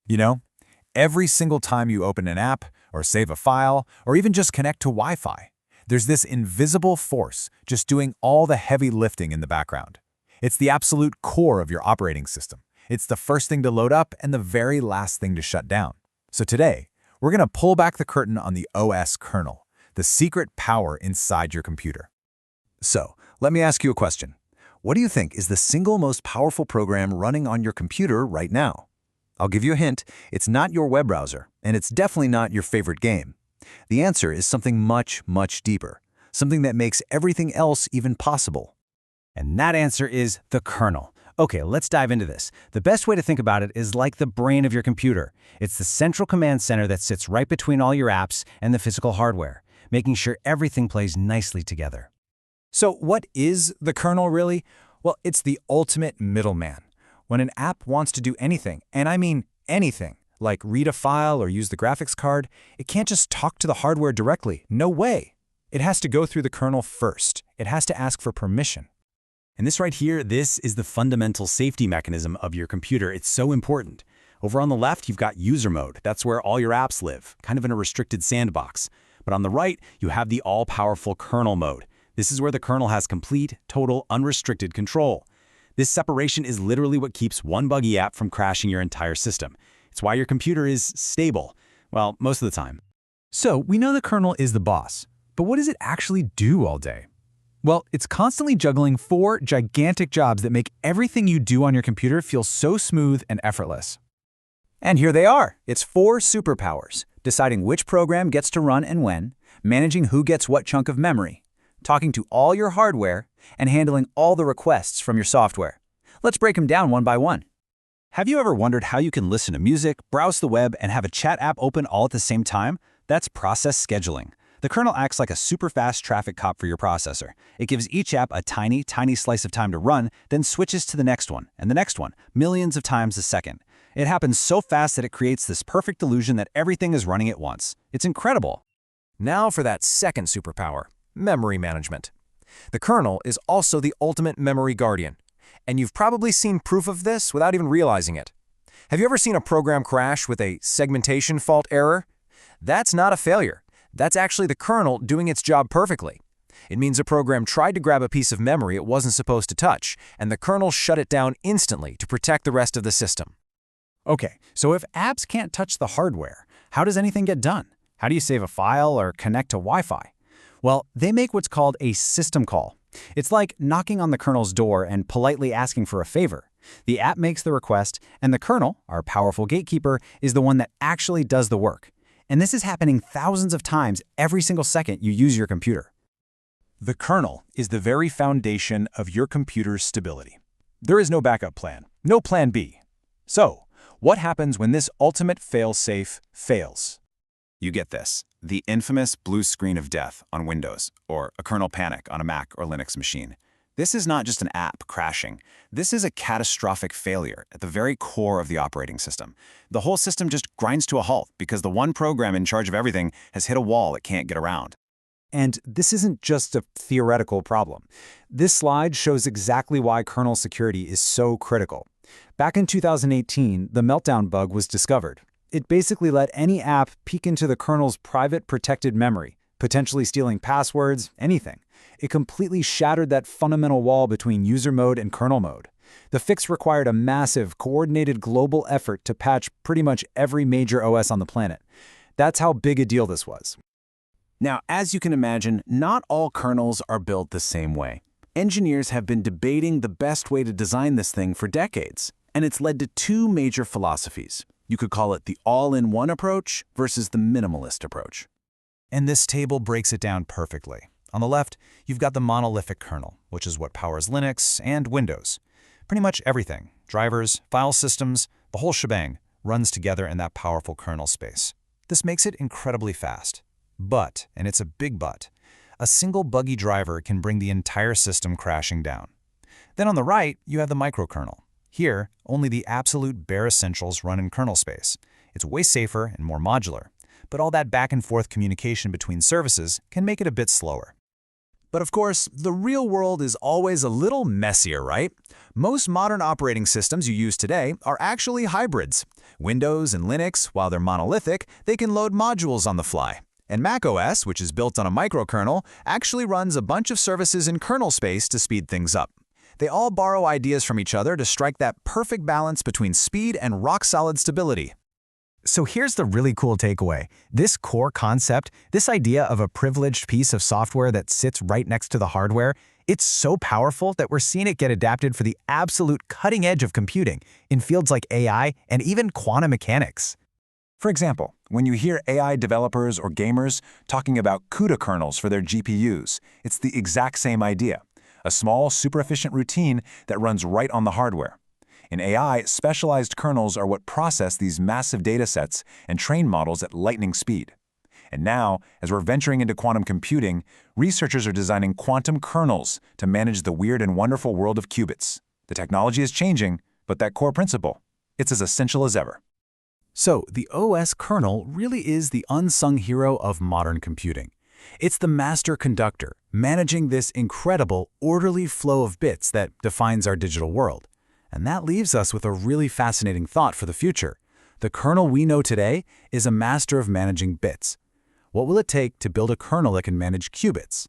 You know, every single time you open an app, or save a file, or even just connect to Wi-Fi, there's this invisible force just doing all the heavy lifting in the background. It's the absolute core of your operating system. It's the first thing to load up and the very last thing to shut down. So today, we're going to pull back the curtain on the OS kernel, the secret power inside your computer. So, let me ask you a question. What do you think is the single most powerful program running on your computer right now? I'll give you a hint. It's not your web browser, and it's definitely not your favorite game. The answer is something much, much deeper, something that makes everything else even possible. And that answer is the kernel. Okay, let's dive into this. The best way to think about it is like the brain of your computer. It's the central command center that sits right between all your apps and the physical hardware, making sure everything plays nicely together. So what is the kernel really? Well, it's the ultimate middleman. When an app wants to do anything, and I mean anything, like read a file or use the graphics card, it can't just talk to the hardware directly. No way. It has to go through the kernel first. It has to ask for permission. And this right here, this is the fundamental safety mechanism of your computer. It's so important. Over on the left, you've got user mode. That's where all your apps live, kind of in a restricted sandbox. But on the right, you have the all-powerful kernel mode. This is where the kernel has complete, total, unrestricted control. This separation is literally what keeps one buggy app from crashing your entire system. It's why your computer is stable. Well, most of the time. So we know the kernel is the boss, but what does it actually do all day? Well, it's constantly juggling 4 gigantic jobs that make everything you do on your computer feel so smooth and effortless. And here they are. It's 4 superpowers: deciding which program gets to run and when, managing who gets what chunk of memory, talking to all your hardware, and handling all the requests from your software. Let's break them down one by one. Have you ever wondered how you can listen to music, browse the web, and have a chat app open all at the same time? That's process scheduling. The kernel acts like a super fast traffic cop for your processor. It gives each app a tiny, tiny slice of time to run, then switches to the next one, and the next one, millions of times a second. It happens so fast that it creates this perfect illusion that everything is running at once. It's incredible. Now for that second superpower, memory management. The kernel is also the ultimate memory guardian, and you've probably seen proof of this without even realizing it. Have you ever seen a program crash with a segmentation fault error? That's not a failure. That's actually the kernel doing its job perfectly. It means a program tried to grab a piece of memory it wasn't supposed to touch, and the kernel shut it down instantly to protect the rest of the system. Okay, so if apps can't touch the hardware, how does anything get done? How do you save a file or connect to Wi-Fi? Well, they make what's called a system call. It's like knocking on the kernel's door and politely asking for a favor. The app makes the request, and the kernel, our powerful gatekeeper, is the one that actually does the work. And this is happening thousands of times every single second you use your computer. The kernel is the very foundation of your computer's stability. There is no backup plan, no plan B. So, what happens when this ultimate fail-safe fails? You get this, the infamous blue screen of death on Windows, or a kernel panic on a Mac or Linux machine. This is not just an app crashing. This is a catastrophic failure at the very core of the operating system. The whole system just grinds to a halt because the one program in charge of everything has hit a wall it can't get around. And this isn't just a theoretical problem. This slide shows exactly why kernel security is so critical. Back in 2018, the meltdown bug was discovered. It basically let any app peek into the kernel's private protected memory, potentially stealing passwords, anything. It completely shattered that fundamental wall between user mode and kernel mode. The fix required a massive, coordinated global effort to patch pretty much every major OS on the planet. That's how big a deal this was. Now, as you can imagine, not all kernels are built the same way. Engineers have been debating the best way to design this thing for decades, and it's led to 2 major philosophies. You could call it the all-in-one approach versus the minimalist approach. And this table breaks it down perfectly. On the left, you've got the monolithic kernel, which is what powers Linux and Windows. Pretty much everything, drivers, file systems, the whole shebang, runs together in that powerful kernel space. This makes it incredibly fast. But, and it's a big but, a single buggy driver can bring the entire system crashing down. Then on the right, you have the microkernel. Here, only the absolute bare essentials run in kernel space. It's way safer and more modular, but all that back-and-forth communication between services can make it a bit slower. But of course, the real world is always a little messier, right? Most modern operating systems you use today are actually hybrids. Windows and Linux, while they're monolithic, they can load modules on the fly. And macOS, which is built on a microkernel, actually runs a bunch of services in kernel space to speed things up. They all borrow ideas from each other to strike that perfect balance between speed and rock-solid stability. So here's the really cool takeaway. This core concept, this idea of a privileged piece of software that sits right next to the hardware, it's so powerful that we're seeing it get adapted for the absolute cutting edge of computing in fields like AI and even quantum mechanics. For example, when you hear AI developers or gamers talking about CUDA kernels for their GPUs, it's the exact same idea. A small, super-efficient routine that runs right on the hardware. In AI, specialized kernels are what process these massive data sets and train models at lightning speed. And now, as we're venturing into quantum computing, researchers are designing quantum kernels to manage the weird and wonderful world of qubits. The technology is changing, but that core principle, it's as essential as ever. So, the OS kernel really is the unsung hero of modern computing. It's the master conductor, managing this incredible, orderly flow of bits that defines our digital world. And that leaves us with a really fascinating thought for the future. The kernel we know today is a master of managing bits. What will it take to build a kernel that can manage qubits?